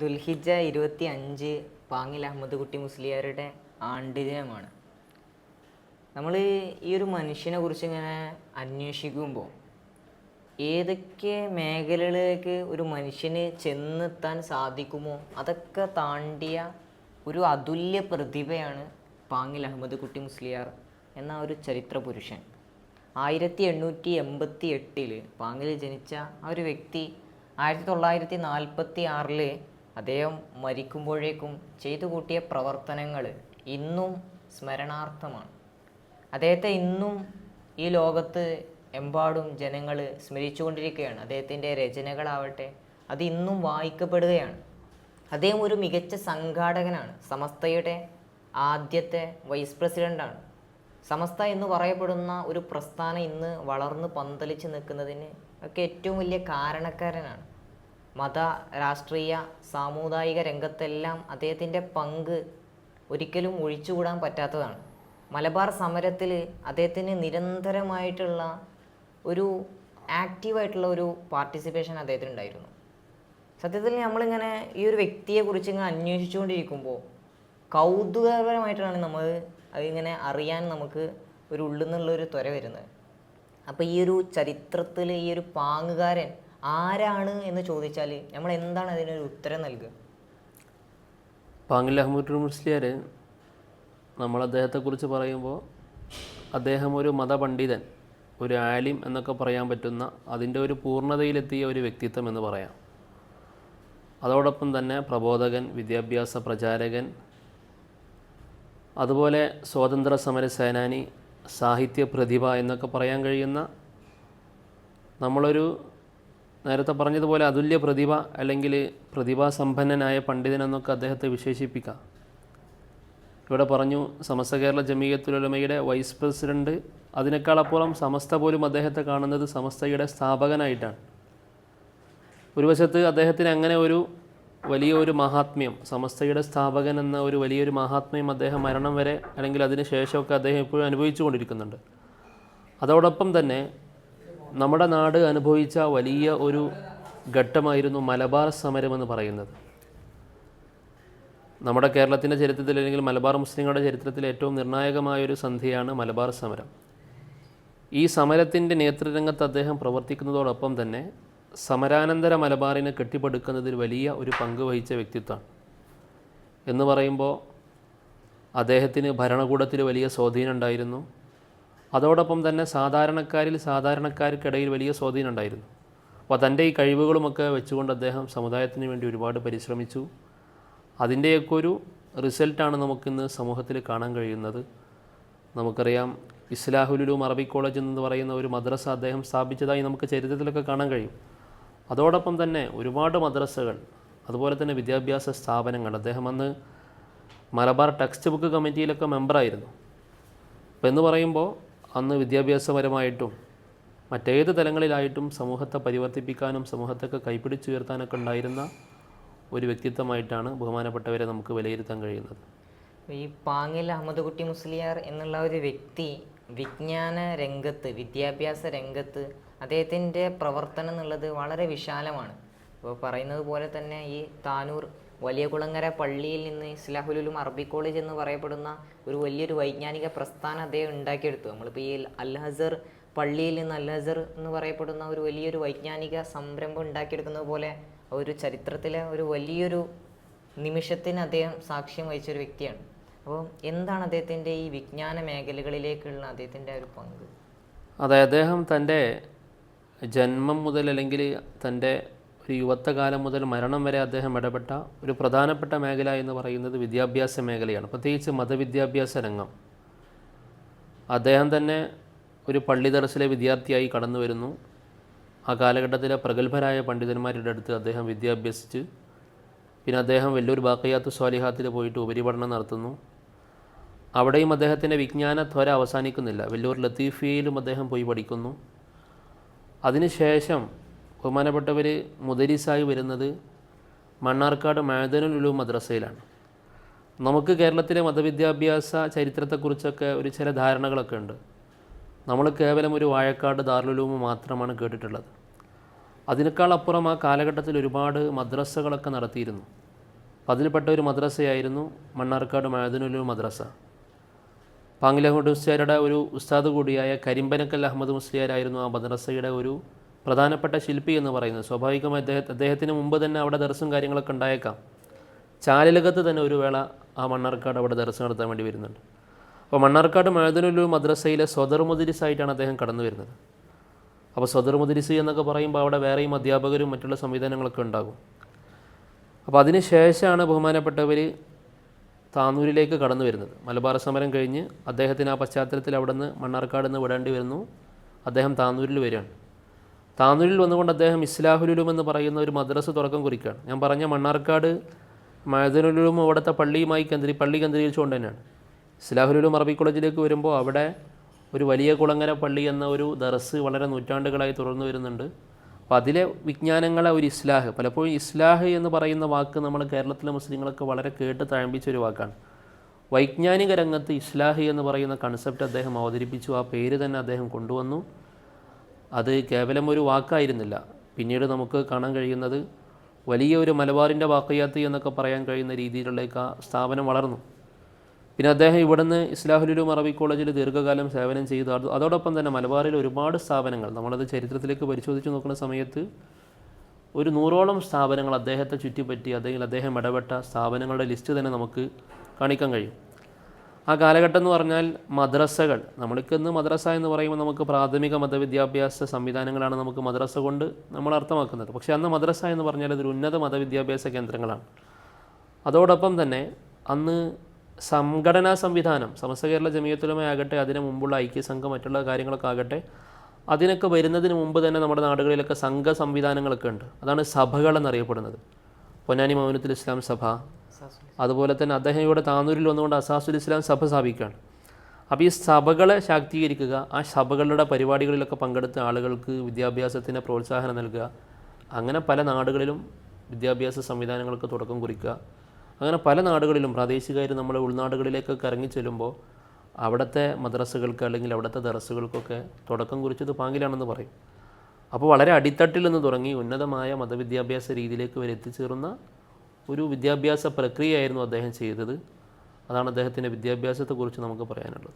ദുൽഹിജ്ജ 25 പാങ്ങിൽ അഹമ്മദ് കുട്ടി മുസ്ലിയാരുടെ ആണ്ടുദിനമാണ്. നമ്മൾ ഈ ഒരു മനുഷ്യനെ കുറിച്ച് ഇങ്ങനെ അന്വേഷിക്കുമ്പോൾ ഏതൊക്കെ മേഖലകളിലേക്ക് ഒരു മനുഷ്യന് ചെന്നെത്താൻ സാധിക്കുമോ അതൊക്കെ താണ്ടിയ ഒരു അതുല്യ പ്രതിഭയാണ് പാങ്ങിൽ അഹമ്മദ് കുട്ടി മുസ്ലിയാർ എന്ന ഒരു ചരിത്ര പുരുഷൻ. 1888 പാങ്ങിൽ ജനിച്ച ആ ഒരു വ്യക്തി 1946 അദ്ദേഹം മരിക്കുമ്പോഴേക്കും ചെയ്തു കൂട്ടിയ പ്രവർത്തനങ്ങൾ ഇന്നും സ്മരണാർത്ഥമാണ്. അദ്ദേഹത്തെ ഇന്നും ഈ ലോകത്ത് എമ്പാടും ജനങ്ങൾ സ്മരിച്ചുകൊണ്ടിരിക്കുകയാണ്. അദ്ദേഹത്തിൻ്റെ രചനകളാവട്ടെ അത് ഇന്നും വായിക്കപ്പെടുകയാണ്. അദ്ദേഹം ഒരു മികച്ച സംഘാടകനാണ്. സമസ്തയുടെ ആദ്യത്തെ വൈസ് പ്രസിഡൻ്റാണ്. സമസ്ത എന്ന് പറയപ്പെടുന്ന ഒരു പ്രസ്ഥാനം ഇന്ന് വളർന്ന് പന്തലിച്ച് നിൽക്കുന്നതിന് ഒക്കെ ഏറ്റവും വലിയ കാരണക്കാരനാണ്. മത, രാഷ്ട്രീയ, സാമുദായിക രംഗത്തെല്ലാം അദ്ദേഹത്തിൻ്റെ പങ്ക് ഒരിക്കലും ഒഴിച്ചുകൂടാൻ പറ്റാത്തതാണ്. മലബാർ സമരത്തിൽ അദ്ദേഹത്തിന് നിരന്തരമായിട്ടുള്ള ഒരു ആക്റ്റീവായിട്ടുള്ള ഒരു പാർട്ടിസിപ്പേഷൻ അദ്ദേഹത്തിനുണ്ടായിരുന്നു. സത്യത്തിൽ നമ്മളിങ്ങനെ ഈ ഒരു വ്യക്തിയെക്കുറിച്ച് ഇങ്ങനെ അന്വേഷിച്ചുകൊണ്ടിരിക്കുമ്പോൾ കൗതുകപരമായിട്ടാണ് നമ്മൾ അതിങ്ങനെ അറിയാൻ നമുക്ക് ഒരു ഉള്ളിൽ നിന്നുള്ളൊരു ത്വര വരുന്നത്. അപ്പോൾ ഈ ഒരു ചരിത്രത്തിൽ ഈ ഒരു പാങ്ങുകാരൻ ആരാണ് എന്ന് ചോദിച്ചാൽ നമ്മൾ എന്താണ് അതിനൊരു ഉത്തരം നൽകുക? പാങ്ങിൽ അഹമ്മദ് മുസ്ലിയാർ, നമ്മൾ അദ്ദേഹത്തെക്കുറിച്ച് പറയുമ്പോൾ അദ്ദേഹം ഒരു മതപണ്ഡിതൻ, ഒരു ആലിം എന്നൊക്കെ പറയാൻ പറ്റുന്ന അതിൻ്റെ ഒരു പൂർണ്ണതയിലെത്തിയ ഒരു വ്യക്തിത്വം എന്ന് പറയാം. അതോടൊപ്പം തന്നെ പ്രബോധകൻ, വിദ്യാഭ്യാസ പ്രചാരകൻ, അതുപോലെ സ്വാതന്ത്ര്യ സമര സേനാനി, സാഹിത്യ പ്രതിഭ എന്നൊക്കെ പറയാൻ കഴിയുന്ന, നമ്മളൊരു നേരത്തെ പറഞ്ഞതുപോലെ അതുല്യ പ്രതിഭ അല്ലെങ്കിൽ പ്രതിഭാസമ്പന്നനായ പണ്ഡിതനെന്നൊക്കെ അദ്ദേഹത്തെ വിശേഷിപ്പിക്കാം. ഇവിടെ പറഞ്ഞു സമസ്ത കേരള ജമീയത്തുൽ ഉലമയുടെ വൈസ് പ്രസിഡൻറ്റ്. അതിനേക്കാളപ്പുറം സമസ്ത പോലും അദ്ദേഹത്തെ കാണുന്നത് സമസ്തയുടെ സ്ഥാപകനായിട്ടാണ്. ഒരു വശത്ത് അദ്ദേഹത്തിന് അങ്ങനെ ഒരു വലിയൊരു മഹാത്മ്യം, സമസ്തയുടെ സ്ഥാപകൻ എന്ന ഒരു വലിയൊരു മഹാത്മ്യം അദ്ദേഹം മരണം വരെ അല്ലെങ്കിൽ അതിന് ശേഷമൊക്കെ അദ്ദേഹം ഇപ്പോഴും അനുഭവിച്ചു കൊണ്ടിരിക്കുന്നുണ്ട്. അതോടൊപ്പം തന്നെ നമ്മുടെ നാട് അനുഭവിച്ച വലിയ ഒരു ഘട്ടമായിരുന്നു മലബാർ സമരമെന്ന് പറയുന്നത്. നമ്മുടെ കേരളത്തിൻ്റെ ചരിത്രത്തിൽ അല്ലെങ്കിൽ മലബാർ മുസ്ലിങ്ങളുടെ ചരിത്രത്തിൽ ഏറ്റവും നിർണായകമായൊരു സന്ധിയാണ് മലബാർ സമരം. ഈ സമരത്തിൻ്റെ നേതൃരംഗത്ത് അദ്ദേഹം പ്രവർത്തിക്കുന്നതോടൊപ്പം തന്നെ സമരാനന്തര മലബാറിനെ കെട്ടിപ്പടുക്കുന്നതിൽ വലിയ ഒരു പങ്ക് വഹിച്ച വ്യക്തിത്വമാണ്. എന്ന് പറയുമ്പോൾ അദ്ദേഹത്തിന് ഭരണകൂടത്തിൽ വലിയ സ്വാധീനം ഉണ്ടായിരുന്നു. അതോടൊപ്പം തന്നെ സാധാരണക്കാർക്കിടയിൽ വലിയ സ്വാധീനം ഉണ്ടായിരുന്നു. അപ്പോൾ തൻ്റെ ഈ കഴിവുകളുമൊക്കെ വെച്ചുകൊണ്ട് അദ്ദേഹം സമുദായത്തിന് വേണ്ടി ഒരുപാട് പരിശ്രമിച്ചു. അതിൻ്റെയൊക്കെ ഒരു റിസൾട്ടാണ് നമുക്കിന്ന് സമൂഹത്തിൽ കാണാൻ കഴിയുന്നത്. നമുക്കറിയാം, ഇസ്ലാഹുൽ ഉലൂം അറബിക് കോളേജ് എന്ന് പറയുന്ന ഒരു മദ്രസ അദ്ദേഹം സ്ഥാപിച്ചതായി നമുക്ക് ചരിത്രത്തിലൊക്കെ കാണാൻ കഴിയും. അതോടൊപ്പം തന്നെ ഒരുപാട് മദ്രസകൾ, അതുപോലെ തന്നെ വിദ്യാഭ്യാസ സ്ഥാപനങ്ങൾ. അദ്ദേഹം അന്ന് മലബാർ ടെക്സ്റ്റ് ബുക്ക് കമ്മിറ്റിയിലൊക്കെ മെമ്പറായിരുന്നു. അപ്പോൾ എന്ന് പറയുമ്പോൾ അന്ന് വിദ്യാഭ്യാസപരമായിട്ടും മറ്റേത് തലങ്ങളിലായിട്ടും സമൂഹത്തെ പരിവർത്തിപ്പിക്കാനും സമൂഹത്തൊക്കെ കൈപ്പിടിച്ചുയർത്താനൊക്കെ ഉണ്ടായിരുന്ന ഒരു വ്യക്തിത്വമായിട്ടാണ് ബഹുമാനപ്പെട്ടവരെ നമുക്ക് വിലയിരുത്താൻ കഴിയുന്നത്. ഈ പാങ്ങിൽ അഹമ്മദ് കുട്ടി മുസ്ലിയാർ എന്നുള്ള ഒരു വ്യക്തി വിജ്ഞാന രംഗത്ത്, വിദ്യാഭ്യാസ രംഗത്ത് അദ്ദേഹത്തിൻ്റെ പ്രവർത്തനം എന്നുള്ളത് വളരെ വിശാലമാണ്. ഇപ്പോൾ പറയുന്നത് പോലെ തന്നെ ഈ താനൂർ വലിയ കുളങ്ങര പള്ളിയിൽ നിന്ന് ഇസ്ലാഹുൽ ഉലൂം അറബിക് കോളേജ് എന്ന് പറയപ്പെടുന്ന ഒരു വലിയൊരു വൈജ്ഞാനിക പ്രസ്ഥാനം അദ്ദേഹം ഉണ്ടാക്കിയെടുത്തു. നമ്മളിപ്പോൾ ഈ അൽ-അസ്ഹർ പള്ളിയിൽ നിന്ന് അൽ-അസ്ഹർ എന്ന് പറയപ്പെടുന്ന ഒരു വലിയൊരു വൈജ്ഞാനിക സംരംഭം ഉണ്ടാക്കിയെടുക്കുന്നത് പോലെ ഒരു ചരിത്രത്തിലെ ഒരു വലിയൊരു നിമിഷത്തിന് അദ്ദേഹം സാക്ഷ്യം വഹിച്ചൊരു വ്യക്തിയാണ്. അപ്പോൾ എന്താണ് അദ്ദേഹത്തിൻ്റെ ഈ വിജ്ഞാന മേഖലകളിലേക്കുള്ള അദ്ദേഹത്തിൻ്റെ ഒരു പങ്ക്? അതെ, അദ്ദേഹം തൻ്റെ ജന്മം മുതൽ അല്ലെങ്കിൽ തൻ്റെ ഒരു യുവത്വകാലം മുതൽ മരണം വരെ അദ്ദേഹം ഇടപെട്ട ഒരു പ്രധാനപ്പെട്ട മേഖല എന്ന് പറയുന്നത് വിദ്യാഭ്യാസ മേഖലയാണ്, പ്രത്യേകിച്ച് മതവിദ്യാഭ്യാസ രംഗം. അദ്ദേഹം തന്നെ ഒരു പള്ളി ദർസിലെ വിദ്യാർത്ഥിയായി കടന്നു വരുന്നു. ആ കാലഘട്ടത്തിലെ പ്രഗത്ഭരായ പണ്ഡിതന്മാരുടെ അടുത്ത് അദ്ദേഹം വിദ്യാഭ്യസിച്ച് പിന്നെ അദ്ദേഹം വെല്ലൂർ ബാഖിയാത്തു സ്വാലിഹാത്തിൽ പോയിട്ട് ഉപരിപഠനം നടത്തുന്നു. അവിടെയും അദ്ദേഹത്തിൻ്റെ വിജ്ഞാന ത്വര അവസാനിക്കുന്നില്ല. വെല്ലൂർ ലത്തീഫിയയിലും അദ്ദേഹം പോയി പഠിക്കുന്നു. അതിനുശേഷം ബഹുമാനപ്പെട്ടവർ മുദരിസായി വരുന്നത് മണ്ണാർക്കാട് മഅദനുൽ ഉലൂം മദ്രസയിലാണ്. നമുക്ക് കേരളത്തിലെ മതവിദ്യാഭ്യാസ ചരിത്രത്തെക്കുറിച്ചൊക്കെ ഒരു ചില ധാരണകളൊക്കെ ഉണ്ട്. നമ്മൾ കേവലം ഒരു വാഴക്കാട് ദാറുൽ ഉലൂം മാത്രമാണ് കേട്ടിട്ടുള്ളത്. അതിനേക്കാൾ അപ്പുറം ആ കാലഘട്ടത്തിൽ ഒരുപാട് മദ്രസകളൊക്കെ നടത്തിയിരുന്നു. അതിൽപ്പെട്ട ഒരു മദ്രസയായിരുന്നു മണ്ണാർക്കാട് മഅദനുൽ മദ്രസ. പാങ്ങിലഹമ്മദ് മുസ്ലിയാരുടെ ഒരു ഉസ്താദ് കൂടിയായ കരിമ്പനക്കൽ അഹമ്മദ് മുസ്ലിയാരായിരുന്നു ആ മദ്രസയുടെ ഒരു പ്രധാനപ്പെട്ട ശില്പി എന്ന് പറയുന്നത്. സ്വാഭാവികമായി അദ്ദേഹത്തിന് മുമ്പ് തന്നെ അവിടെ ദർസും കാര്യങ്ങളൊക്കെ ഉണ്ടായേക്കാം. ചാലിലകത്ത് തന്നെ ഒരു വേള ആ മണ്ണാർക്കാട് അവിടെ ദർസ് നടത്താൻ വേണ്ടി വരുന്നുണ്ട്. അപ്പോൾ മണ്ണാർക്കാട് മഅദനുൽ മദ്രസയിലെ സ്വദർ മുദരിസായിട്ടാണ് അദ്ദേഹം കടന്നു വരുന്നത്. അപ്പോൾ സ്വദർ മുദരിസ് എന്നൊക്കെ പറയുമ്പോൾ അവിടെ വേറെയും അധ്യാപകരും മറ്റുള്ള സംവിധാനങ്ങളൊക്കെ ഉണ്ടാകും. അപ്പോൾ അതിന് ശേഷമാണ് ബഹുമാനപ്പെട്ടവർ താനൂരിലേക്ക് കടന്നു വരുന്നത്. മലബാർ സമരം കഴിഞ്ഞ് അദ്ദേഹത്തിന് ആ പശ്ചാത്തലത്തിൽ അവിടെ നിന്ന് മണ്ണാർക്കാട് നിന്ന് വിടേണ്ടി വരുന്നു. അദ്ദേഹം താനൂരിൽ വരികയാണ്. താനൂരിൽ വന്നുകൊണ്ട് അദ്ദേഹം ഇസ്ലാഹുൽ ഉലൂം എന്ന് പറയുന്ന ഒരു മദ്രസ തുടക്കം കുറിക്കുകയാണ്. ഞാൻ പറഞ്ഞ മണ്ണാർക്കാട് മഅദനുൽ ഉലൂം അവിടുത്തെ പള്ളി കേന്ദ്രീകരിച്ചുകൊണ്ട് തന്നെയാണ്. ഇസ്ലാഹുൽ ഉലൂം അറബി കോളേജിലേക്ക് വരുമ്പോൾ അവിടെ ഒരു വലിയ കുളങ്ങര പള്ളി എന്ന ഒരു ദർസ് വളരെ നൂറ്റാണ്ടുകളായി തുടർന്നു വരുന്നുണ്ട്. അപ്പോൾ അതിലെ വിജ്ഞാനങ്ങളെ ഒരു ഇസ്ലാഹ്, പലപ്പോഴും ഇസ്ലാഹ് എന്ന് പറയുന്ന വാക്ക് നമ്മൾ കേരളത്തിലെ മുസ്ലിങ്ങളൊക്കെ വളരെ കേട്ട് തഴമ്പിച്ചൊരു വാക്കാണ്. വൈജ്ഞാനിക രംഗത്ത് ഇസ്ലാഹ് എന്ന് പറയുന്ന കൺസെപ്റ്റ് അദ്ദേഹം അവതരിപ്പിച്ചു. ആ പേര് തന്നെ അദ്ദേഹം കൊണ്ടുവന്നു. അത് കേവലം ഒരു വാക്കായിരുന്നില്ല. പിന്നീട് നമുക്ക് കാണാൻ കഴിയുന്നത് വലിയ ഒരു മലബാറിൻ്റെ വാഖിയാത്ത് എന്നൊക്കെ പറയാൻ കഴിയുന്ന രീതിയിലേക്ക് ആ സ്ഥാപനം വളർന്നു. പിന്നെ അദ്ദേഹം ഇവിടുന്ന് ഇസ്ലാഹുൽ ഉലൂം അറബി കോളേജിൽ ദീർഘകാലം സേവനം ചെയ്തു. അതോടൊപ്പം തന്നെ മലബാറിൽ ഒരുപാട് സ്ഥാപനങ്ങൾ, നമ്മളത് ചരിത്രത്തിലേക്ക് പരിശോധിച്ച് നോക്കുന്ന സമയത്ത് ഒരു 100ഓളം സ്ഥാപനങ്ങൾ അദ്ദേഹത്തെ ചുറ്റിപ്പറ്റി, അദ്ദേഹം ഇടപെട്ട സ്ഥാപനങ്ങളുടെ ലിസ്റ്റ് തന്നെ നമുക്ക് കാണിക്കാൻ കഴിയും. ആ കാലഘട്ടം എന്ന് പറഞ്ഞാൽ മദ്രസകൾ, നമ്മൾക്കിന്ന് മദ്രസ എന്ന് പറയുമ്പോൾ നമുക്ക് പ്രാഥമിക മതവിദ്യാഭ്യാസ സംവിധാനങ്ങളാണ് നമുക്ക് മദ്രസ കൊണ്ട് നമ്മൾ അർത്ഥമാക്കുന്നത്. പക്ഷേ അന്ന് മദ്രസ എന്ന് പറഞ്ഞാൽ അതൊരു ഉന്നത മതവിദ്യാഭ്യാസ കേന്ദ്രങ്ങളാണ്. അതോടൊപ്പം തന്നെ അന്ന് സംഘടനാ സംവിധാനം, സമസ്ത കേരള ജമിയത്തുൽ ഉലമ ആകട്ടെ, അതിന് മുമ്പുള്ള ഐക്യസംഘം, മറ്റുള്ള കാര്യങ്ങളൊക്കെ ആകട്ടെ, അതിനൊക്കെ വരുന്നതിന് മുമ്പ് തന്നെ നമ്മുടെ നാടുകളിലൊക്കെ സംഘ സംവിധാനങ്ങളൊക്കെ ഉണ്ട്. അതാണ് സഭകളെന്നറിയപ്പെടുന്നത്. പൊന്നാനി മൗനത്തുൽ ഇസ്ലാം സഭ, അതുപോലെ തന്നെ അദ്ദേഹം ഇവിടെ താനൂരിൽ വന്നുകൊണ്ട് അസാസുൽ ഇസ്ലാം സഭ സ്ഥാപിക്കുകയാണ്. അപ്പോൾ ഈ സഭകളെ ശാക്തീകരിക്കുക, ആ സഭകളുടെ പരിപാടികളിലൊക്കെ പങ്കെടുത്ത ആളുകൾക്ക് വിദ്യാഭ്യാസത്തിന് പ്രോത്സാഹനം നൽകുക, അങ്ങനെ പല നാടുകളിലും വിദ്യാഭ്യാസ സംവിധാനങ്ങൾക്ക് തുടക്കം കുറിക്കുക. അങ്ങനെ പല നാടുകളിലും പ്രാദേശികമായിട്ട് നമ്മുടെ ഉൾനാടുകളിലേക്കൊക്കെ ഇറങ്ങി ചെല്ലുമ്പോൾ അവിടുത്തെ മദ്രസകൾക്ക് അല്ലെങ്കിൽ അവിടുത്തെ ദർസുകൾക്കൊക്കെ തുടക്കം കുറിച്ചത് പാങ്ങിലാണെന്ന് പറയും. അപ്പോൾ വളരെ അടിത്തട്ടിൽ നിന്ന് തുടങ്ങി ഉന്നതമായ മതവിദ്യാഭ്യാസ രീതിയിലേക്ക് വരെ എത്തിച്ചേർന്ന ഒരു വിദ്യാഭ്യാസ പ്രക്രിയയായിരുന്നു അദ്ദേഹം ചെയ്തത്. അതാണ് അദ്ദേഹത്തിൻ്റെ വിദ്യാഭ്യാസത്തെക്കുറിച്ച് നമുക്ക് പറയാനുള്ളത്.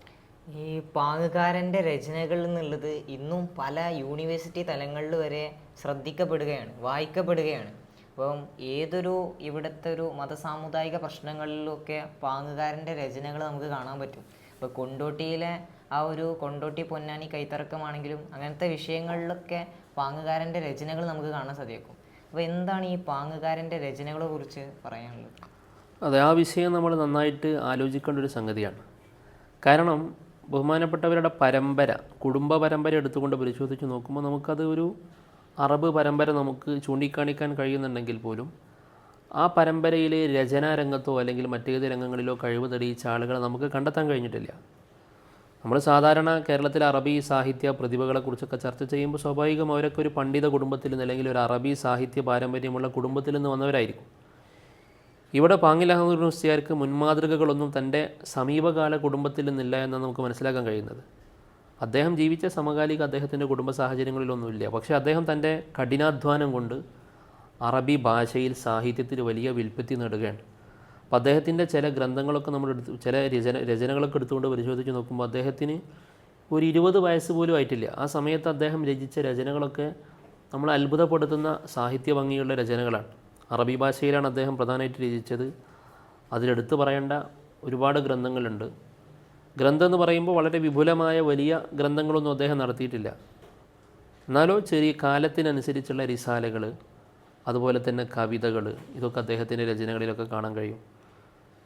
ഈ പാങ്ങുകാരൻ്റെ രചനകൾ എന്നുള്ളത് ഇന്നും പല യൂണിവേഴ്സിറ്റി തലങ്ങളിൽ വരെ ശ്രദ്ധിക്കപ്പെടുകയാണ്, വായിക്കപ്പെടുകയാണ്. അപ്പം ഏതൊരു ഇവിടുത്തെ ഒരു മതസാമുദായിക പ്രശ്നങ്ങളിലൊക്കെ പാങ്ങുകാരൻ്റെ രചനകൾ നമുക്ക് കാണാൻ പറ്റും. ഇപ്പോൾ കൊണ്ടോട്ടിയിലെ ആ ഒരു കൊണ്ടോട്ടി പൊന്നാനി കൈത്തറക്കമാണെങ്കിലും അങ്ങനത്തെ വിഷയങ്ങളിലൊക്കെ പാങ്ങുകാരൻ്റെ രചനകൾ നമുക്ക് കാണാൻ സാധിക്കും. അപ്പോൾ എന്താണ് ഈ പാങ്ങുകാരൻ്റെ രചനകളെ കുറിച്ച് പറയാനുള്ളത്? അതെ, ആ വിഷയം നമ്മൾ നന്നായിട്ട് ആലോചിക്കേണ്ട ഒരു സംഗതിയാണ്. കാരണം ബഹുമാനപ്പെട്ടവരുടെ പരമ്പര, കുടുംബ പരമ്പര എടുത്തുകൊണ്ട് പരിശോധിച്ച് നോക്കുമ്പോൾ നമുക്കത് ഒരു അറബ് പരമ്പര നമുക്ക് ചൂണ്ടിക്കാണിക്കാൻ കഴിയുന്നുണ്ടെങ്കിൽ പോലും ആ പരമ്പരയിലെ രചനാരംഗത്തോ അല്ലെങ്കിൽ മറ്റേത് രംഗങ്ങളിലോ കഴിവ് തെളിയിച്ച ആളുകളെ നമുക്ക് കണ്ടെത്താൻ കഴിഞ്ഞിട്ടില്ല. നമ്മൾ സാധാരണ കേരളത്തിലെ അറബി സാഹിത്യ പ്രതിഭകളെക്കുറിച്ചൊക്കെ ചർച്ച ചെയ്യുമ്പോൾ സ്വാഭാവികം അവരൊക്കെ ഒരു പണ്ഡിത കുടുംബത്തിൽ നിന്ന് അല്ലെങ്കിൽ ഒരു അറബി സാഹിത്യ പാരമ്പര്യമുള്ള കുടുംബത്തിൽ നിന്ന് വന്നവരായിരിക്കും. ഇവിടെ പാങ്ങിൽ അഹമ്മദ് മുസ്ലിയാർക്ക് മുൻമാതൃകകളൊന്നും തൻ്റെ സമീപകാല കുടുംബത്തിൽ നിന്നില്ല എന്നാണ് നമുക്ക് മനസ്സിലാക്കാൻ കഴിയുന്നത്. അദ്ദേഹം ജീവിച്ച സമകാലിക അദ്ദേഹത്തിൻ്റെ കുടുംബ സാഹചര്യങ്ങളിലൊന്നുമില്ല. പക്ഷേ അദ്ദേഹം തൻ്റെ കഠിനാധ്വാനം കൊണ്ട് അറബി ഭാഷയിൽ സാഹിത്യത്തിൽ വലിയ വിൽപ്പത്തി നേടുകയാണ്. അപ്പോൾ അദ്ദേഹത്തിൻ്റെ ചില ഗ്രന്ഥങ്ങളൊക്കെ നമ്മൾ ചില രചനകളൊക്കെ എടുത്തുകൊണ്ട് പരിശോധിച്ച് നോക്കുമ്പോൾ അദ്ദേഹത്തിന് ഒരു 20 വയസ്സ് പോലും ആയിട്ടില്ല. ആ സമയത്ത് അദ്ദേഹം രചിച്ച രചനകളൊക്കെ നമ്മൾ അത്ഭുതപ്പെടുത്തുന്ന സാഹിത്യ ഭംഗിയുള്ള രചനകളാണ്. അറബി ഭാഷയിലാണ് അദ്ദേഹം പ്രധാനമായിട്ട് രചിച്ചത്. അതിലെടുത്ത് പറയേണ്ട ഒരുപാട് ഗ്രന്ഥങ്ങളുണ്ട്. ഗ്രന്ഥം എന്ന് പറയുമ്പോൾ വളരെ വിപുലമായ വലിയ ഗ്രന്ഥങ്ങളൊന്നും അദ്ദേഹം നടത്തിയിട്ടില്ല. എന്നാലോ ചെറിയ കാലത്തിനനുസരിച്ചുള്ള റിസാലകൾ, അതുപോലെ തന്നെ കവിതകൾ, ഇതൊക്കെ അദ്ദേഹത്തിൻ്റെ രചനകളിലൊക്കെ കാണാൻ കഴിയും.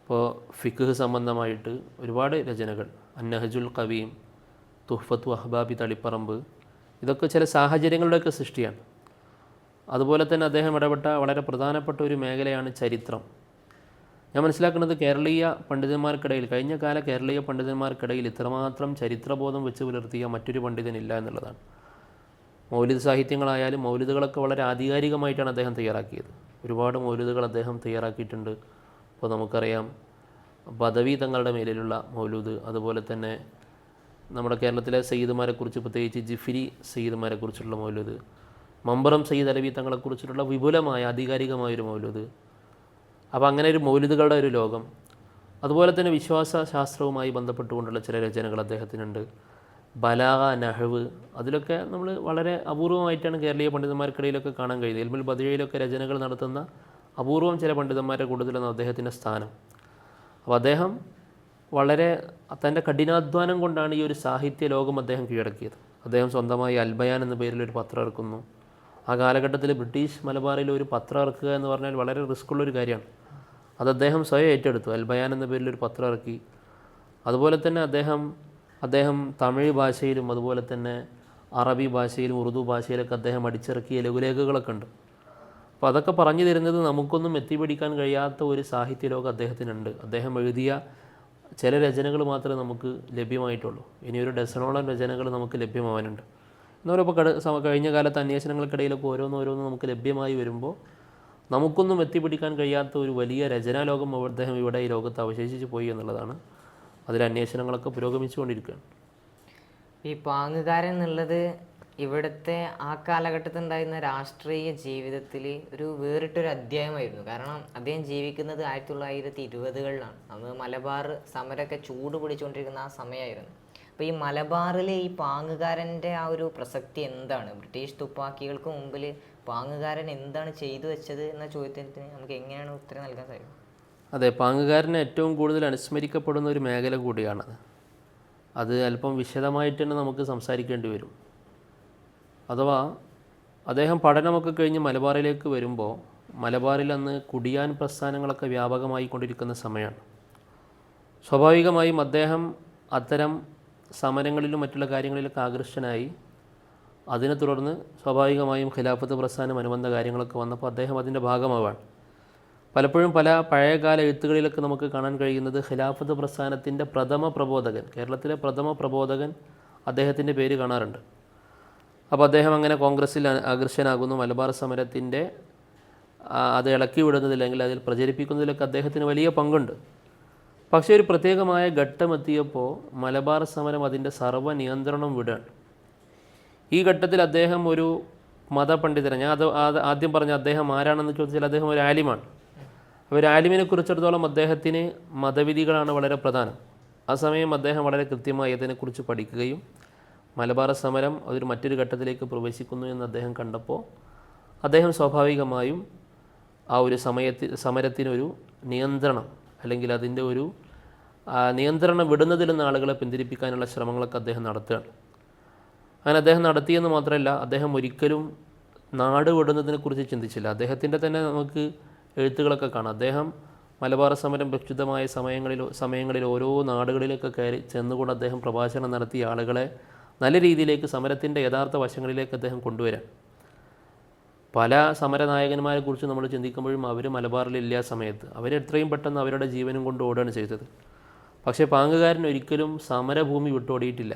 ഇപ്പോൾ ഫിഖ് സംബന്ധമായിട്ട് ഒരുപാട് രചനകൾ, അന്നഹജുൽ കവീം, തുഹ്ഫത്തു അഹ്ബാബി തളിപ്പറമ്പ്, ഇതൊക്കെ ചില സാഹചര്യങ്ങളുടെയൊക്കെ സൃഷ്ടിയാണ്. അതുപോലെ തന്നെ അദ്ദേഹം ഇടപെട്ട വളരെ പ്രധാനപ്പെട്ട ഒരു മേഖലയാണ് ചരിത്രം. ഞാൻ മനസ്സിലാക്കുന്നത് കേരളീയ പണ്ഡിതന്മാർക്കിടയിൽ, കഴിഞ്ഞ കാല കേരളീയ പണ്ഡിതന്മാർക്കിടയിൽ ഇത്രമാത്രം ചരിത്രബോധം വെച്ച് പുലർത്തിയ മറ്റൊരു പണ്ഡിതനില്ല എന്നുള്ളതാണ്. മൗലിദ് സാഹിത്യങ്ങളായാലും മൗലിദുകളൊക്കെ വളരെ ആധികാരികമായിട്ടാണ് അദ്ദേഹം തയ്യാറാക്കിയത്. ഒരുപാട് മൗലിദുകൾ അദ്ദേഹം തയ്യാറാക്കിയിട്ടുണ്ട്. ഇപ്പോൾ നമുക്കറിയാം ബദവി തങ്ങളുടെ മേലിലുള്ള മൗലൂദ്, അതുപോലെ തന്നെ നമ്മുടെ കേരളത്തിലെ സയ്യിദുമാരെക്കുറിച്ച് പ്രത്യേകിച്ച് ജിഫിരി സയ്യിദുമാരെക്കുറിച്ചുള്ള മൗലൂദ്, മമ്പറം സയ്യിദ് അലവി തങ്ങളെക്കുറിച്ചിട്ടുള്ള വിപുലമായ ആധികാരികമായൊരു മൗലൂദ്, അപ്പോൾ അങ്ങനെ ഒരു മൗലിദുകളുടെ ഒരു ലോകം, അതുപോലെ തന്നെ വിശ്വാസ ശാസ്ത്രവുമായി ബന്ധപ്പെട്ടുകൊണ്ടുള്ള ചില രചനകൾ അദ്ദേഹത്തിനുണ്ട്. ബലാഗ, നഹ്വ്, അതിലൊക്കെ നമ്മൾ വളരെ അപൂർവമായിട്ടാണ് കേരളീയ പണ്ഡിതന്മാർക്കിടയിലൊക്കെ കാണാൻ കഴിയുന്നത്. ഇൽമുൽ ബദിയയിലൊക്കെ രചനകൾ നടത്തുന്ന അപൂർവം ചില പണ്ഡിതന്മാരുടെ കൂടുതലാണ് അദ്ദേഹത്തിൻ്റെ സ്ഥാനം. അപ്പോൾ അദ്ദേഹം വളരെ തൻ്റെ കഠിനാധ്വാനം കൊണ്ടാണ് ഈ ഒരു സാഹിത്യ ലോകം അദ്ദേഹം കീഴടക്കിയത്. അദ്ദേഹം സ്വന്തമായി അൽബയാൻ എന്ന പേരിലൊരു പത്രം ഇറക്കുന്നു. ആ കാലഘട്ടത്തിൽ ബ്രിട്ടീഷ് മലബാറിൽ ഒരു പത്രം ഇറക്കുക എന്ന് പറഞ്ഞാൽ വളരെ റിസ്ക്കുള്ളൊരു കാര്യമാണ്. അത് അദ്ദേഹം സ്വയം ഏറ്റെടുത്തു. അൽബയാൻ എന്ന പേരിലൊരു പത്രം ഇറക്കി. അതുപോലെ തന്നെ അദ്ദേഹം തമിഴ് ഭാഷയിലും അതുപോലെ തന്നെ അറബി ഭാഷയിലും ഉറുദു ഭാഷയിലൊക്കെ അദ്ദേഹം അടിച്ചിറക്കിയ ലഘുലേഖകളൊക്കെ ഉണ്ട്. അപ്പോൾ അതൊക്കെ പറഞ്ഞു തരുന്നത് നമുക്കൊന്നും എത്തിപ്പിടിക്കാൻ കഴിയാത്ത ഒരു സാഹിത്യ ലോകം അദ്ദേഹത്തിനുണ്ട്. അദ്ദേഹം എഴുതിയ ചില രചനകൾ മാത്രമേ നമുക്ക് ലഭ്യമായിട്ടുള്ളൂ. ഇനിയൊരു ഡസനോളം രചനകൾ നമുക്ക് ലഭ്യമാവാനുണ്ട്. എന്നവരിപ്പോൾ കഴിഞ്ഞ കാലത്ത് അന്വേഷണങ്ങൾക്കിടയിലൊക്കെ ഓരോന്നോരോന്ന് നമുക്ക് ലഭ്യമായി വരുമ്പോൾ നമുക്കൊന്നും എത്തിപ്പിടിക്കാൻ കഴിയാത്ത ഒരു വലിയ രചനാലോകം അദ്ദേഹം ഇവിടെ ഈ ലോകത്ത് അവശേഷിച്ച് പോയി എന്നുള്ളതാണ്. അതിൽ അന്വേഷണങ്ങളൊക്കെ പുരോഗമിച്ചുകൊണ്ടിരിക്കുകയാണ്. ഈ പാങ്ങുകാരൻ എന്നുള്ളത് ഇവിടുത്തെ ആ കാലഘട്ടത്തിൽ ഉണ്ടായിരുന്ന രാഷ്ട്രീയ ജീവിതത്തിൽ ഒരു വേറിട്ടൊരു അധ്യായമായിരുന്നു. കാരണം അദ്ദേഹം ജീവിക്കുന്നത് 1920കളിലാണ്. അന്ന് മലബാർ സമരമൊക്കെ ചൂട് പിടിച്ചുകൊണ്ടിരിക്കുന്ന ആ സമയമായിരുന്നു. അപ്പോൾ ഈ മലബാറിൽ ഈ പാങ്ങുകാരൻ്റെ ആ ഒരു പ്രസക്തി എന്താണ്? ബ്രിട്ടീഷ് തുപ്പാക്കികൾക്ക് മുമ്പിൽ പാങ്ങുകാരൻ എന്താണ് ചെയ്തു വെച്ചത് എന്ന ചോദ്യത്തിന് നമുക്ക് എങ്ങനെയാണ് ഉത്തരം നൽകാൻ കഴിയും? അതെ, പാങ്ങുകാരനെ ഏറ്റവും കൂടുതൽ അനുസ്മരിക്കപ്പെടുന്ന ഒരു മേഖല കൂടിയാണത്. അത് അല്പം വിശദമായിട്ട് തന്നെ നമുക്ക് സംസാരിക്കേണ്ടി വരും. അഥവാ അദ്ദേഹം പഠനമൊക്കെ കഴിഞ്ഞ് മലബാറിലേക്ക് വരുമ്പോൾ മലബാറിൽ അന്ന് കുടിയാൻ പ്രസ്ഥാനങ്ങളൊക്കെ വ്യാപകമായി കൊണ്ടിരിക്കുന്ന സമയമാണ്. സ്വാഭാവികമായും അദ്ദേഹം അത്തരം സമരങ്ങളിലും മറ്റുള്ള കാര്യങ്ങളിലൊക്കെ ആകൃഷ്ടനായി. അതിനെ തുടർന്ന് സ്വാഭാവികമായും ഖിലാഫത്ത് പ്രസ്ഥാനം അനുബന്ധ കാര്യങ്ങളൊക്കെ വന്നപ്പോൾ അദ്ദേഹം അതിൻ്റെ ഭാഗമാവാണ്. പലപ്പോഴും പല പഴയകാല എഴുത്തുകളിലൊക്കെ നമുക്ക് കാണാൻ കഴിയുന്നത് ഖിലാഫത്ത് പ്രസ്ഥാനത്തിൻ്റെ പ്രഥമ പ്രബോധകൻ, കേരളത്തിലെ പ്രഥമ പ്രബോധകൻ അദ്ദേഹത്തിൻ്റെ പേര് കാണാറുണ്ട്. അപ്പോൾ അദ്ദേഹം അങ്ങനെ കോൺഗ്രസ്സിൽ ആകർഷനാകുന്നു. മലബാർ സമരത്തിൻ്റെ അത് ഇളക്കി വിടുന്നതിൽ അല്ലെങ്കിൽ അതിൽ പ്രചരിപ്പിക്കുന്നതിലൊക്കെ അദ്ദേഹത്തിന് വലിയ പങ്കുണ്ട്. പക്ഷേ ഒരു പ്രത്യേകമായ ഘട്ടമെത്തിയപ്പോൾ മലബാർ സമരം അതിൻ്റെ സർവ്വ നിയന്ത്രണം വിടുകയാണ്. ഈ ഘട്ടത്തിൽ അദ്ദേഹം ഒരു മതപണ്ഡിതനെ, ഞാൻ അത് ആദ്യം പറഞ്ഞ അദ്ദേഹം ആരാണെന്ന് ചോദിച്ചാൽ അദ്ദേഹം ഒരു ആലിമാണ്. അപ്പോൾ ഒരു ആലിമിനെ കുറിച്ചിടത്തോളം അദ്ദേഹത്തിന് മതവിധികളാണ് വളരെ പ്രധാനം. ആ സമയം അദ്ദേഹം വളരെ കൃത്യമായി അതിനെക്കുറിച്ച് പഠിക്കുകയും മലബാർ സമരം അതൊരു മറ്റൊരു ഘട്ടത്തിലേക്ക് പ്രവേശിക്കുന്നു എന്ന് അദ്ദേഹം കണ്ടപ്പോൾ അദ്ദേഹം സ്വാഭാവികമായും ആ ഒരു സമരത്തിനൊരു നിയന്ത്രണം അല്ലെങ്കിൽ അതിൻ്റെ ഒരു നിയന്ത്രണം വിടുന്നതിൽ നിന്ന് ആളുകളെ പിന്തിരിപ്പിക്കാനുള്ള ശ്രമങ്ങളൊക്കെ അദ്ദേഹം നടത്തുകയാണ്. അങ്ങനെ അദ്ദേഹം നടത്തിയെന്ന് മാത്രമല്ല, അദ്ദേഹം ഒരിക്കലും നാട് വിടുന്നതിനെക്കുറിച്ച് ചിന്തിച്ചില്ല. അദ്ദേഹത്തിൻ്റെ തന്നെ നമുക്ക് എഴുത്തുകളൊക്കെ കാണാം. അദ്ദേഹം മലബാർ സമരം പ്രക്ഷുബ്ധമായ സമയങ്ങളിൽ ഓരോ നാടുകളിലൊക്കെ കയറി ചെന്നുകൊണ്ട് അദ്ദേഹം പ്രഭാഷണം നടത്തി ആളുകളെ നല്ല രീതിയിലേക്ക് സമരത്തിൻ്റെ യഥാർത്ഥ വശങ്ങളിലേക്ക് അദ്ദേഹം കൊണ്ടുവരാൻ. പല സമരനായകന്മാരെക്കുറിച്ച് നമ്മൾ ചിന്തിക്കുമ്പോഴും അവർ മലബാറിലില്ല സമയത്ത് അവരെത്രയും പെട്ടെന്ന് അവരുടെ ജീവനും കൊണ്ട് ഓടുകയാണ് ചെയ്തത്. പക്ഷേ പാങ്ങുകാരൻ ഒരിക്കലും സമരഭൂമി വിട്ടോടിയിട്ടില്ല.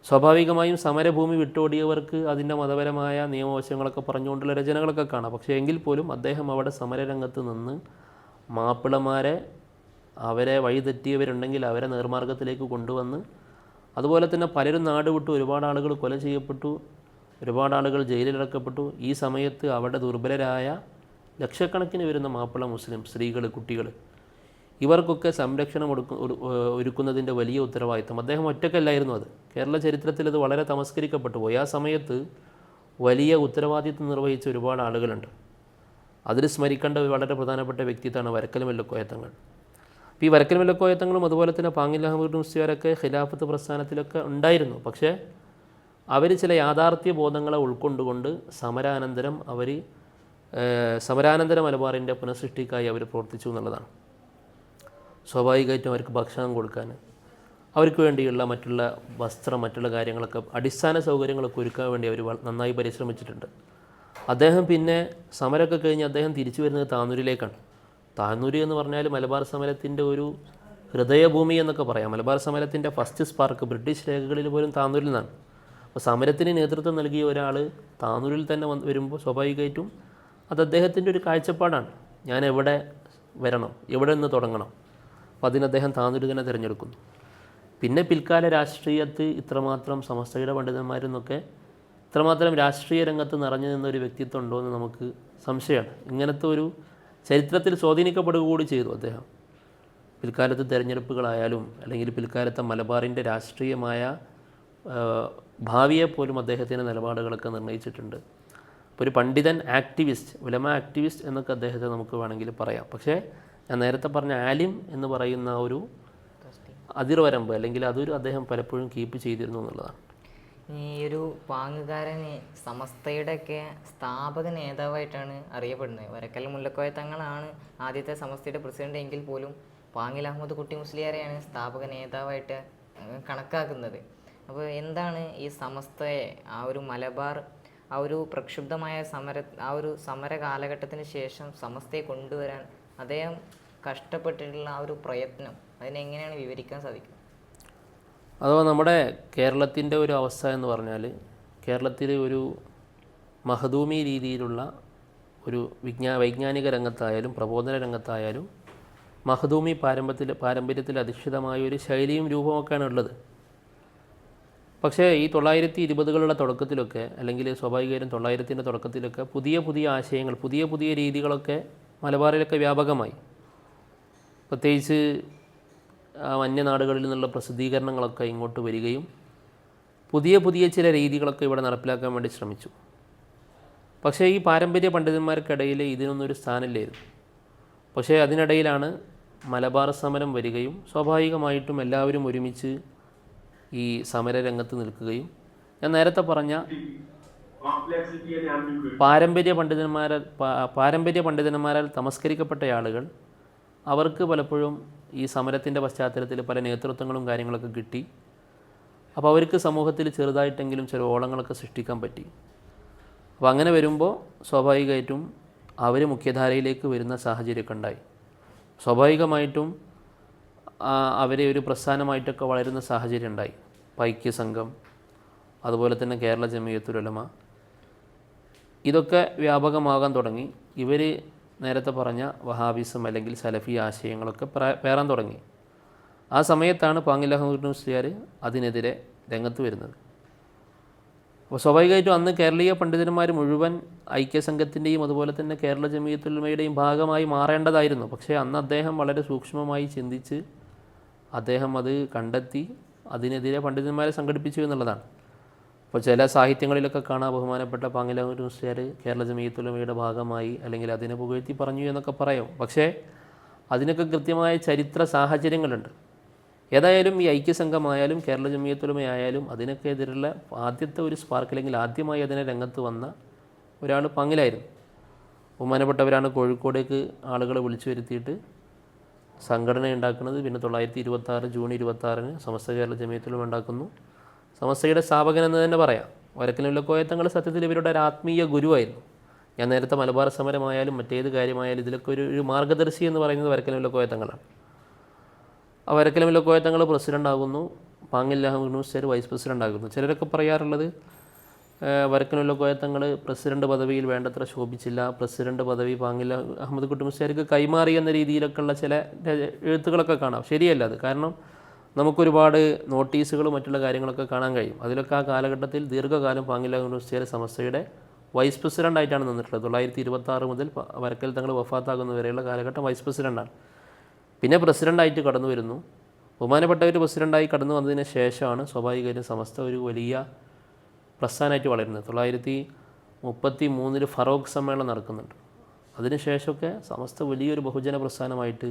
സ്വാഭാവികമായും സമരഭൂമി വിട്ടോടിയവർക്ക് അതിൻ്റെ മതപരമായ നിയമവശങ്ങളൊക്കെ പറഞ്ഞുകൊണ്ടുള്ള രചനകളൊക്കെ കാണാം. പക്ഷേ എങ്കിൽ പോലും അദ്ദേഹം അവിടെ സമരരംഗത്ത് നിന്ന് മാപ്പിളമാരെ, അവരെ വഴിതെറ്റിയവരുണ്ടെങ്കിൽ അവരെ നേർമാർഗത്തിലേക്ക് കൊണ്ടുവന്ന്, അതുപോലെ തന്നെ പലരും നാട് വിട്ടു, ഒരുപാട് ആളുകൾ കൊല ചെയ്യപ്പെട്ടു, ഒരുപാട് ആളുകൾ ജയിലിലടക്കപ്പെട്ടു. ഈ സമയത്ത് അവിടെ ദുർബലരായ ലക്ഷക്കണക്കിന് വരുന്ന മാപ്പിള മുസ്ലിം സ്ത്രീകൾ, കുട്ടികൾ, ഇവർക്കൊക്കെ സംരക്ഷണം ഒരുക്കുന്നതിൻ്റെ വലിയ ഉത്തരവാദിത്തം അദ്ദേഹം ഒറ്റയ്ക്കല്ലായിരുന്നു. അത് കേരള ചരിത്രത്തിൽ അത് വളരെ തമസ്കരിക്കപ്പെട്ടു പോയി. ആ സമയത്ത് വലിയ ഉത്തരവാദിത്തം നിർവഹിച്ച ഒരുപാട് ആളുകളുണ്ട്. അതിൽ സ്മരിക്കേണ്ട ഒരു വളരെ പ്രധാനപ്പെട്ട വ്യക്തിത്വമാണ് വരക്കൽ മെല്ലക്കോയത്തങ്ങൾ. അപ്പോൾ ഈ വരക്കൽ മെല്ലക്കോയത്തങ്ങളും അതുപോലെ തന്നെ പാങ്ങിൽ അഹമ്മദ് മുസ്ലിയാരൊക്കെ ഖിലാഫത്ത് പ്രസ്ഥാനത്തിലൊക്കെ ഉണ്ടായിരുന്നു. പക്ഷേ അവർ ചില യാഥാർത്ഥ്യ ബോധങ്ങളെ ഉൾക്കൊണ്ടുകൊണ്ട് സമരാനന്തര മലബാറിൻ്റെ പുനഃസൃഷ്ടിക്കായി അവർ പ്രവർത്തിച്ചു എന്നുള്ളതാണ്. സ്വാഭാവികമായിട്ടും അവർക്ക് ഭക്ഷണം കൊടുക്കാൻ, അവർക്ക് വേണ്ടിയുള്ള മറ്റുള്ള വസ്ത്രം, മറ്റുള്ള കാര്യങ്ങളൊക്കെ, അടിസ്ഥാന സൗകര്യങ്ങളൊക്കെ ഒരുക്കാൻ വേണ്ടി അവർ നന്നായി പരിശ്രമിച്ചിട്ടുണ്ട്. അദ്ദേഹം പിന്നെ സമരമൊക്കെ കഴിഞ്ഞ് അദ്ദേഹം തിരിച്ചു വരുന്നത് താനൂരിലേക്കാണ്. താനൂർ എന്ന് പറഞ്ഞാൽ മലബാർ സമരത്തിൻ്റെ ഒരു ഹൃദയഭൂമി എന്നൊക്കെ പറയാം. മലബാർ സമരത്തിൻ്റെ ഫസ്റ്റ് സ്പാർക്ക് ബ്രിട്ടീഷ് രേഖകളിൽ പോലും താനൂരിൽ നിന്നാണ്. അപ്പോൾ സമരത്തിന് നേതൃത്വം നൽകിയ ഒരാൾ താനൂരിൽ തന്നെ വരുമ്പോൾ സ്വാഭാവികമായിട്ടും അത് അദ്ദേഹത്തിൻ്റെ ഒരു കാഴ്ചപ്പാടാണ്. ഞാൻ എവിടെ വരണം, എവിടെ നിന്ന് തുടങ്ങണം. അപ്പോൾ അതിന് അദ്ദേഹം താനൂർ തന്നെ തിരഞ്ഞെടുക്കുന്നു. പിന്നെ പിൽക്കാല രാഷ്ട്രീയത്ത് ഇത്രമാത്രം സമസ്തയുടെ പണ്ഡിതന്മാരെന്നൊക്കെ ഇത്രമാത്രം രാഷ്ട്രീയ രംഗത്ത് നിറഞ്ഞു നിന്നൊരു വ്യക്തിത്വം ഉണ്ടോ എന്ന് നമുക്ക് സംശയമാണ്. ഇങ്ങനത്തെ ഒരു ചരിത്രത്തിൽ സ്വാധീനിക്കപ്പെടുക കൂടി ചെയ്തു അദ്ദേഹം. പിൽക്കാലത്ത് തിരഞ്ഞെടുപ്പുകളായാലും അല്ലെങ്കിൽ പിൽക്കാലത്തെ മലബാറിൻ്റെ രാഷ്ട്രീയമായ ഭാവിയെപ്പോലും അദ്ദേഹത്തിൻ്റെ നിലപാടുകളൊക്കെ നിർണ്ണയിച്ചിട്ടുണ്ട്. അപ്പോൾ ഒരു പണ്ഡിതൻ, ആക്ടിവിസ്റ്റ്, ഉലമ ആക്ടിവിസ്റ്റ് എന്നൊക്കെ അദ്ദേഹത്തെ നമുക്ക് വേണമെങ്കിൽ പറയാം. പക്ഷേ ഞാൻ നേരത്തെ പറഞ്ഞ ആലിം എന്ന് പറയുന്ന ഒരു അതിർവരമ്പ് അല്ലെങ്കിൽ അതൊരു അദ്ദേഹം പലപ്പോഴും കീപ്പ് ചെയ്തിരുന്നു എന്നുള്ളതാണ്. ഈ ഒരു പാങ്ങുകാരന് സമസ്തയുടെയൊക്കെ സ്ഥാപക നേതാവായിട്ടാണ് അറിയപ്പെടുന്നത്. വരക്കൽ മുല്ലക്കോയ തങ്ങളാണ് ആദ്യത്തെ സമസ്തയുടെ പ്രസിഡന്റ് എങ്കിൽ പോലും പാങ്ങിൽ അഹമ്മദ് കുട്ടി മുസ്ലിയാരെയാണ് സ്ഥാപക നേതാവായിട്ട് കണക്കാക്കുന്നത്. അപ്പോൾ എന്താണ് ഈ സമസ്തയെ, ആ ഒരു മലബാർ, ആ ഒരു പ്രക്ഷുബ്ധമായ സമര കാലഘട്ടത്തിന് ശേഷം സമസ്തയെ കൊണ്ടുവരാൻ അദ്ദേഹം കഷ്ടപ്പെട്ടിട്ടുള്ള ആ ഒരു പ്രയത്നം, അതിനെങ്ങനെയാണ് വിവരിക്കാൻ സാധിക്കുക? അഥവാ നമ്മുടെ കേരളത്തിൻ്റെ ഒരു അവസ്ഥ എന്ന് പറഞ്ഞാൽ, കേരളത്തിൽ ഒരു മഹദൂമി രീതിയിലുള്ള ഒരു വൈജ്ഞാനിക രംഗത്തായാലും പ്രബോധന രംഗത്തായാലും മഹദൂമി പാരമ്പര്യത്തിൽ അധിഷ്ഠിതമായ ഒരു ശൈലിയും രൂപമൊക്കെയാണ് ഉള്ളത്. പക്ഷേ ഈ 1920കളുടെ തുടക്കത്തിലൊക്കെ, അല്ലെങ്കിൽ സ്വാഭാവികമായും 1900ൻ്റെ തുടക്കത്തിലൊക്കെ പുതിയ ആശയങ്ങൾ, പുതിയ രീതികളൊക്കെ മലബാറിലൊക്കെ വ്യാപകമായി. പ്രത്യേകിച്ച് അന്യനാടുകളിൽ നിന്നുള്ള പ്രസിദ്ധീകരണങ്ങളൊക്കെ ഇങ്ങോട്ട് വരികയും പുതിയ ചില രീതികളൊക്കെ ഇവിടെ നടപ്പിലാക്കാൻ വേണ്ടി ശ്രമിച്ചു. പക്ഷേ ഈ പാരമ്പര്യ പണ്ഡിതന്മാർക്കിടയിൽ ഇതിനൊന്നൊരു സ്ഥാനമില്ലായിരുന്നു. പക്ഷേ അതിനിടയിലാണ് മലബാർ സമരം വരികയും സ്വാഭാവികമായിട്ടും എല്ലാവരും ഒരുമിച്ച് ഈ സമരരംഗത്ത് നിൽക്കുകയും ഞാൻ നേരത്തെ പറഞ്ഞ പാരമ്പര്യ പണ്ഡിതന്മാരാൽ തമസ്കരിക്കപ്പെട്ട ആളുകൾ, അവർക്ക് പലപ്പോഴും ഈ സമരത്തിൻ്റെ പശ്ചാത്തലത്തിൽ പല നേതൃത്വങ്ങളും കാര്യങ്ങളൊക്കെ കിട്ടി. അപ്പോൾ അവർക്ക് സമൂഹത്തിൽ ചെറുതായിട്ടെങ്കിലും ചില ഓളങ്ങളൊക്കെ സൃഷ്ടിക്കാൻ പറ്റി. അപ്പോൾ അങ്ങനെ വരുമ്പോൾ സ്വാഭാവികമായിട്ടും അവർ മുഖ്യധാരയിലേക്ക് വരുന്ന സാഹചര്യമൊക്കെ ഉണ്ടായി. സ്വാഭാവികമായിട്ടും അവരെ ഒരു പ്രസ്ഥാനമായിട്ടൊക്കെ വളരുന്ന സാഹചര്യം ഉണ്ടായി. ഐക്യസംഘം, അതുപോലെ തന്നെ കേരള ജമിയത്തുൽ ഉലമ, ഇതൊക്കെ വ്യാപകമാകാൻ തുടങ്ങി. ഇവർ നേരത്തെ പറഞ്ഞ വഹാബിസം അല്ലെങ്കിൽ സലഫി ആശയങ്ങളൊക്കെ പേറാൻ തുടങ്ങി. ആ സമയത്താണ് പാങ്ങിൽ അഹമ്മദ് മുസ്ലിയാർ അതിനെതിരെ രംഗത്ത് വരുന്നത്. അപ്പോൾ സ്വാഭാവികമായിട്ടും അന്ന് കേരളീയ പണ്ഡിതന്മാർ മുഴുവൻ ഐക്യസംഘത്തിൻ്റെയും അതുപോലെ തന്നെ കേരള ജമിയത്തുൽ ഉലമയുടെയും ഭാഗമായി മാറേണ്ടതായിരുന്നു. പക്ഷേ അന്ന് അദ്ദേഹം വളരെ സൂക്ഷ്മമായി ചിന്തിച്ച് അദ്ദേഹം അത് കണ്ടെത്തി അതിനെതിരെ പണ്ഡിതന്മാരെ സംഘടിപ്പിച്ചു എന്നുള്ളതാണ്. അപ്പോൾ ചില സാഹിത്യങ്ങളിലൊക്കെ കാണാൻ ബഹുമാനപ്പെട്ട പാങ്ങിൽ അഹമ്മദ് മുസ്ലിയാർ കേരള ജമിയത്തുൽ ഉലമയുടെ ഭാഗമായി അല്ലെങ്കിൽ അതിനെ പുകഴ്ത്തി പറഞ്ഞു എന്നൊക്കെ പറയും. പക്ഷേ അതിനൊക്കെ കൃത്യമായ ചരിത്ര സാഹചര്യങ്ങളുണ്ട്. ഏതായാലും ഈ ഐക്യസംഘമായാലും കേരള ജമിയത്തുൽ ഉലമ ആയാലും അതിനൊക്കെ എതിരുള്ള ആദ്യത്തെ ഒരു സ്പാർക്ക് അല്ലെങ്കിൽ ആദ്യമായി അതിനെ രംഗത്ത് വന്ന ഒരാൾ പാങ്ങിലായിരുന്നു. ബഹുമാനപ്പെട്ടവരാണ് കോഴിക്കോടേക്ക് ആളുകളെ വിളിച്ചു വരുത്തിയിട്ട് സംഘടന ഉണ്ടാക്കുന്നത്. പിന്നെ 1926 ജൂൺ 26 സമസ്ത കേരള ജമിയത്തുൽ ഉലമ ഉണ്ടാക്കുന്നു. സമസ്തയുടെ സ്ഥാപകൻ എന്ന് തന്നെ പറയാം. വരക്കൽ മുല്ലക്കോയ തങ്ങൾ സത്യത്തിൽ ഇവരുടെ ഒരു ആത്മീയ ഗുരുവായിരുന്നു. ഞാൻ നേരത്തെ മലബാർ സമരമായാലും മറ്റേത് കാര്യമായാലും ഇതിലൊക്കെ ഒരു മാർഗ്ഗദർശി എന്ന് പറയുന്നത് വരക്കൽ മുല്ലക്കോയ തങ്ങളാണ്. ആ വരക്കൽ മുല്ലക്കോയ തങ്ങൾ പ്രസിഡൻ്റ് ആകുന്നു, പാങ്ങിൽ അഹമ്മദ് മുസ്ലിയാർ വൈസ് പ്രസിഡൻ്റ് ആകുന്നു. ചിലരൊക്കെ പറയാറുള്ളത് വരക്കൽ മുല്ലക്കോയ തങ്ങൾ പ്രസിഡന്റ് പദവിയിൽ വേണ്ടത്ര ശോഭിച്ചില്ല, പ്രസിഡന്റ് പദവി പാങ്ങിൽ അഹമ്മദ് കുട്ടി മുസ്ലിയാർക്ക് കൈമാറി എന്ന രീതിയിലൊക്കെയുള്ള ചില എഴുത്തുകളൊക്കെ കാണാം. ശരിയല്ല അത്. കാരണം നമുക്കൊരുപാട് നോട്ടീസുകളും മറ്റുള്ള കാര്യങ്ങളൊക്കെ കാണാൻ കഴിയും. അതിലൊക്കെ ആ കാലഘട്ടത്തിൽ ദീർഘകാലം പാങ്ങിൽ അഹമ്മദ് മുസ്ലിയാർ സമസ്തയുടെ വൈസ് പ്രസിഡൻ്റായിട്ടാണ് നിന്നിട്ടുള്ളത്. 1926 മുതൽ വരക്കൽ തങ്ങൾ വഫാത്താകുന്ന വരെയുള്ള കാലഘട്ടം വൈസ് പ്രസിഡൻ്റാണ്. പിന്നെ പ്രസിഡൻ്റായിട്ട് കടന്നു വരുന്നു. ബഹുമാനപ്പെട്ടവർ പ്രസിഡൻ്റായി കടന്നു വന്നതിന് ശേഷമാണ് സ്വാഭാവികമായിട്ടും സമസ്ത ഒരു വലിയ പ്രസ്ഥാനമായിട്ട് വളരുന്നത്. 1933 ഫറോക്ക് സമ്മേളനം നടക്കുന്നുണ്ട്. അതിനുശേഷമൊക്കെ സമസ്ത വലിയൊരു ബഹുജന പ്രസ്ഥാനമായിട്ട്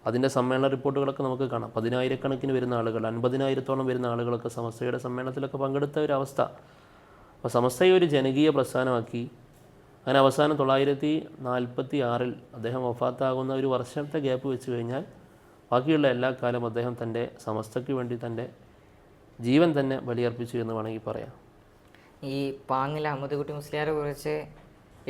അതിൻ്റെ സമ്മേളന റിപ്പോർട്ടുകളൊക്കെ നമുക്ക് കാണാം. 10,000 വരുന്ന ആളുകൾ, 50,000 വരുന്ന ആളുകളൊക്കെ സമസ്തയുടെ സമ്മേളനത്തിലൊക്കെ പങ്കെടുത്ത ഒരവസ്ഥ. അപ്പോൾ സമസ്തയെ ഒരു ജനകീയ പ്രസ്ഥാനമാക്കി. അങ്ങനെ അവസാനം 1946 അദ്ദേഹം വഫാത്താകുന്ന ഒരു വർഷത്തെ ഗ്യാപ്പ് വെച്ച് കഴിഞ്ഞാൽ ബാക്കിയുള്ള എല്ലാ കാലം അദ്ദേഹം തൻ്റെ സമസ്തയ്ക്ക് വേണ്ടി തൻ്റെ ജീവൻ തന്നെ ബലിയർപ്പിച്ചു എന്ന് വേണമെങ്കിൽ പറയാം. ഈ പാങ്ങിൽ അഹമ്മദ് കുട്ടി മുസ്ലിയാരെ കുറിച്ച്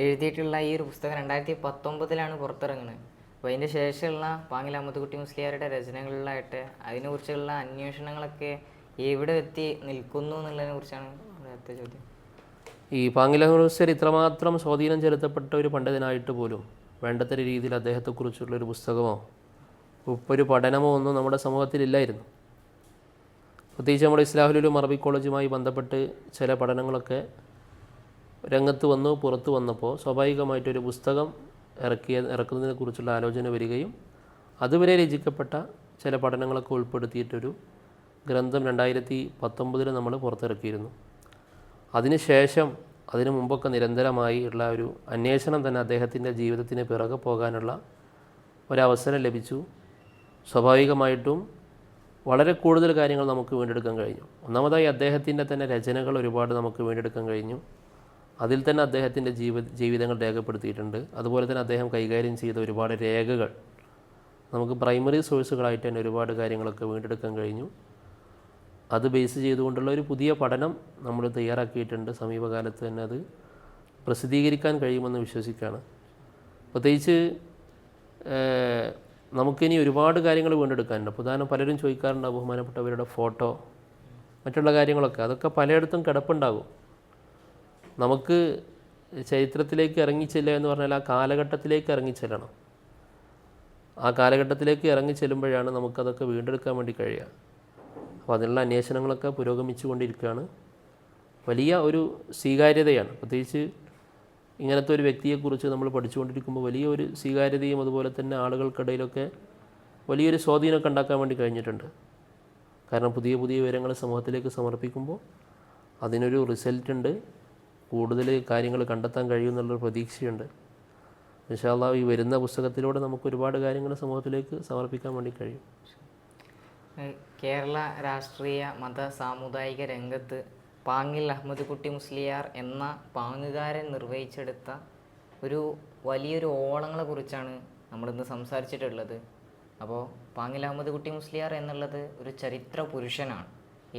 എഴുതിയിട്ടുള്ള ഈ ഒരു പുസ്തകം 2019 പുറത്തിറങ്ങുന്നത്. അപ്പോൾ അതിൻ്റെ ശേഷമുള്ള പാങ്ങിൽ അഹമ്മദ് കുട്ടി മുസ്ലിയാരുടെ രചനകളിലായിട്ട് അതിനെക്കുറിച്ചുള്ള അന്വേഷണങ്ങളൊക്കെ എവിടെ എത്തി നിൽക്കുന്നു എന്നുള്ളതിനെ കുറിച്ചാണ് നേരത്തെ ചോദ്യം. ഈ പാങ്ങിൽ അഹമ്മദ് മുസ്ലിയാർ ഇത്രമാത്രം സ്വാധീനം ചെലുത്തപ്പെട്ട ഒരു പണ്ഡിതനായിട്ട് പോലും വേണ്ടത്ര രീതിയിൽ അദ്ദേഹത്തെക്കുറിച്ചുള്ളൊരു പുസ്തകമോ ഒരു പഠനമോ ഒന്നും നമ്മുടെ സമൂഹത്തിലില്ലായിരുന്നു. പ്രത്യേകിച്ച് നമ്മുടെ ഇസ്ലാഹുൽ ഉലൂം അറബിക് കോളേജുമായി ബന്ധപ്പെട്ട് ചില പഠനങ്ങളൊക്കെ രംഗത്ത് വന്നു പുറത്തു വന്നപ്പോൾ സ്വാഭാവികമായിട്ടൊരു പുസ്തകം ഇറക്കുന്നതിനെക്കുറിച്ചുള്ള ആലോചന വരികയും അതുവരെ രചിക്കപ്പെട്ട ചില പഠനങ്ങളൊക്കെ ഉൾപ്പെടുത്തിയിട്ടൊരു ഗ്രന്ഥം 2019 നമ്മൾ പുറത്തിറക്കിയിരുന്നു. അതിനുശേഷം അതിനു മുമ്പൊക്കെ നിരന്തരമായി ഉള്ള ഒരു അന്വേഷണം തന്നെ അദ്ദേഹത്തിൻ്റെ ജീവിതത്തിന് പിറകെ പോകാനുള്ള ഒരവസരം ലഭിച്ചു. സ്വാഭാവികമായിട്ടും വളരെ കൂടുതൽ കാര്യങ്ങൾ നമുക്ക് വീണ്ടെടുക്കാൻ കഴിഞ്ഞു. ഒന്നാമതായി അദ്ദേഹത്തിൻ്റെ തന്നെ രചനകൾ ഒരുപാട് നമുക്ക് വീണ്ടെടുക്കാൻ കഴിഞ്ഞു. അതിൽ തന്നെ അദ്ദേഹത്തിൻ്റെ ജീവിതങ്ങൾ രേഖപ്പെടുത്തിയിട്ടുണ്ട്. അതുപോലെ തന്നെ അദ്ദേഹം കൈകാര്യം ചെയ്ത ഒരുപാട് രേഖകൾ നമുക്ക് പ്രൈമറി സോഴ്സുകളായിട്ട് തന്നെ ഒരുപാട് കാര്യങ്ങളൊക്കെ വീണ്ടെടുക്കാൻ കഴിഞ്ഞു. അത് ബേസ് ചെയ്തുകൊണ്ടുള്ള ഒരു പുതിയ പഠനം നമ്മൾ തയ്യാറാക്കിയിട്ടുണ്ട്. സമീപകാലത്ത് തന്നെ അത് പ്രസിദ്ധീകരിക്കാൻ കഴിയുമെന്ന് വിശ്വസിക്കുകയാണ്. പ്രത്യേകിച്ച് നമുക്കിനി ഒരുപാട് കാര്യങ്ങൾ വീണ്ടെടുക്കാനുണ്ട്. പ്രധാനം പലരും ചോദിക്കാറുണ്ട് ബഹുമാനപ്പെട്ടവരുടെ ഫോട്ടോ മറ്റുള്ള കാര്യങ്ങളൊക്കെ, അതൊക്കെ പലയിടത്തും കിടപ്പുണ്ടാകും. നമുക്ക് ചരിത്രത്തിലേക്ക് ഇറങ്ങിച്ചെല്ലുക എന്ന് പറഞ്ഞാൽ ആ കാലഘട്ടത്തിലേക്ക് ഇറങ്ങിച്ചെല്ലണം. ആ കാലഘട്ടത്തിലേക്ക് ഇറങ്ങിച്ചെല്ലുമ്പോഴാണ് നമുക്കതൊക്കെ വീണ്ടെടുക്കാൻ വേണ്ടി കഴിയുക. അപ്പോൾ അതിനുള്ള അന്വേഷണങ്ങളൊക്കെ പുരോഗമിച്ചു കൊണ്ടിരിക്കുകയാണ്. വലിയ ഒരു സ്വീകാര്യതയാണ്. പ്രത്യേകിച്ച് ഇങ്ങനത്തെ ഒരു വ്യക്തിയെക്കുറിച്ച് നമ്മൾ പഠിച്ചുകൊണ്ടിരിക്കുമ്പോൾ വലിയ ഒരു സ്വീകാര്യതയും അതുപോലെ തന്നെ ആളുകൾക്കിടയിലൊക്കെ വലിയൊരു സ്വാധീനമൊക്കെ ഉണ്ടാക്കാൻ വേണ്ടി കഴിഞ്ഞിട്ടുണ്ട്. കാരണം പുതിയ പുതിയ വിവരങ്ങൾ സമൂഹത്തിലേക്ക് സമർപ്പിക്കുമ്പോൾ അതിനൊരു റിസൾട്ട് ഉണ്ട്, കൂടുതൽ കാര്യങ്ങൾ കണ്ടെത്താൻ കഴിയുമെന്നുള്ളൊരു പ്രതീക്ഷയുണ്ട്. ഇൻഷാ അല്ലാഹ് ഈ വരുന്ന പുസ്തകത്തിലൂടെ നമുക്ക് ഒരുപാട് കാര്യങ്ങൾ സമൂഹത്തിലേക്ക് സമർപ്പിക്കാൻ വേണ്ടി കഴിയും. കേരള രാഷ്ട്രീയ മത സാമുദായിക രംഗത്ത് പാങ്ങിൽ അഹമ്മദ് കുട്ടി മുസ്ലിയാർ എന്ന പാങ്ങുകാരൻ നിർവഹിച്ചെടുത്ത ഒരു വലിയൊരു ഓളങ്ങളെ കുറിച്ചാണ് നമ്മളിന്ന് സംസാരിച്ചിട്ടുള്ളത്. അപ്പോൾ പാങ്ങിൽ അഹമ്മദ് കുട്ടി മുസ്ലിയാർ എന്നുള്ളത് ഒരു ചരിത്ര പുരുഷനാണ്.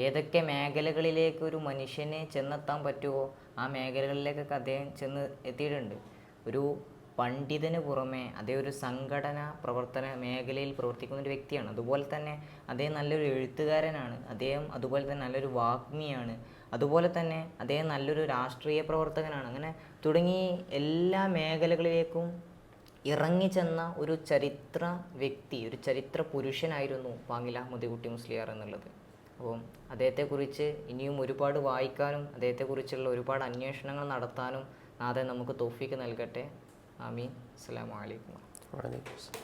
ഏതൊക്കെ മേഖലകളിലേക്ക് ഒരു മനുഷ്യനെ ചെന്നെത്താൻ പറ്റുമോ ആ മേഖലകളിലേക്കൊക്കെ അദ്ദേഹം ചെന്ന് എത്തിയിട്ടുണ്ട്. ഒരു പണ്ഡിതന് പുറമെ അദ്ദേഹം ഒരു സംഘടന പ്രവർത്തന മേഖലയിൽ പ്രവർത്തിക്കുന്ന ഒരു വ്യക്തിയാണ്. അതുപോലെ തന്നെ അദ്ദേഹം നല്ലൊരു എഴുത്തുകാരനാണ്. അദ്ദേഹം അതുപോലെ തന്നെ നല്ലൊരു വാഗ്മിയാണ്. അതുപോലെ തന്നെ അദ്ദേഹം നല്ലൊരു രാഷ്ട്രീയ പ്രവർത്തകനാണ്. അങ്ങനെ തുടങ്ങി എല്ലാ മേഖലകളിലേക്കും ഇറങ്ങിച്ചെന്ന ഒരു ചരിത്ര വ്യക്തി, ഒരു ചരിത്ര പുരുഷനായിരുന്നു പാങ്ങിൽ അഹമ്മദ് കുട്ടി മുസ്ലിയാർ എന്നുള്ളത്. അപ്പം അദ്ദേഹത്തെക്കുറിച്ച് ഇനിയും ഒരുപാട് വായിക്കാനും അദ്ദേഹത്തെക്കുറിച്ചുള്ള ഒരുപാട് അന്വേഷണങ്ങൾ നടത്താനും നാഥൻ നമുക്ക് തൗഫീക്ക് നൽകട്ടെ. ആമീൻ. അസ്സലാമു അലൈക്കും. വഅലൈക്കും അസ്സലാം.